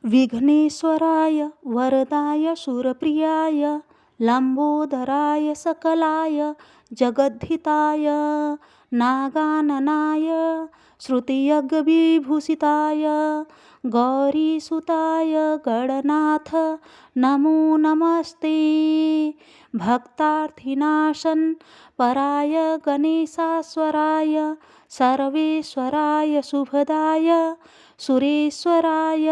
विघ्नेश्वराय वरदाय शूरप्रियाय लंबोदराय सकलाय जगद्धिताय नागाननाय श्रुतियज्ञविभूषिताय गौरीसुताय गणनाथ नमो नमस्ते। भक्तार्थिनाशन पराय गणेशाश्वराय सर्वेश्वराय शुभदाय सुरेश्वराय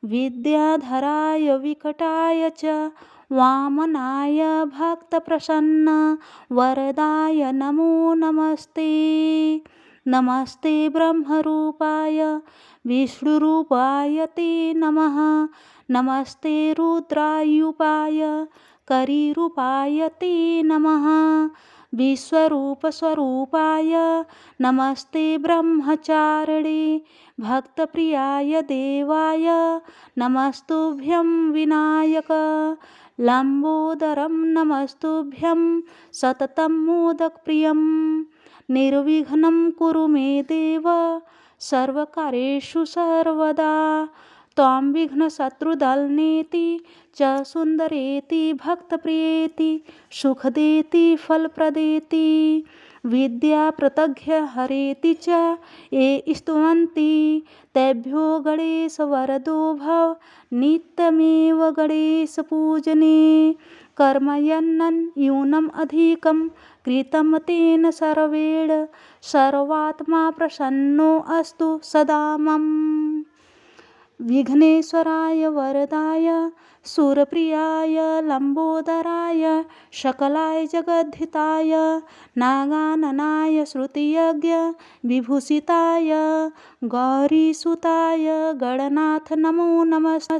विद्याधराय विकटाय च वामनाय भक्तप्रसन्न वरदाय नमो नमस्ते। नमस्ते ब्रह्मरूपाय विष्णुरूपाय ते नमः। नमस्ते रुद्रायूपाय करीरूपाय ते नमः। विश्वरूपस्वरूपाय नमस्ते ब्रह्मचारिणे भक्तप्रियाय देवाय नमस्तुभ्यं विनायक। लंबोदरं नमस्तुभ्यं सततं मोदकप्रियं निर्विघ्नं कुरु मे देव सर्वकार्येषु सर्वदा। त्वां विघ्नशत्रुदलनेति च सुन्दरेति भक्तप्रियेति सुखदेति फलप्रदेति विद्याप्रतघ्य हरेति च ये स्तुवन्ति तेभ्यो गणेशवरदो भव नित्यमेव गणेशपूजने। कर्मयन्नं यूनम् अधिकं कृतं तेन सर्वेण सर्वात्मा प्रसन्नो अस्तु सदा मम। विघ्नेश्वराय वरदाय शूरप्रियाय लंबोदराय सकलाय जगद्धिताय नागाननाय श्रुतियज्ञ विभूषिताय गौरीसुताय गणनाथ नमो नमः।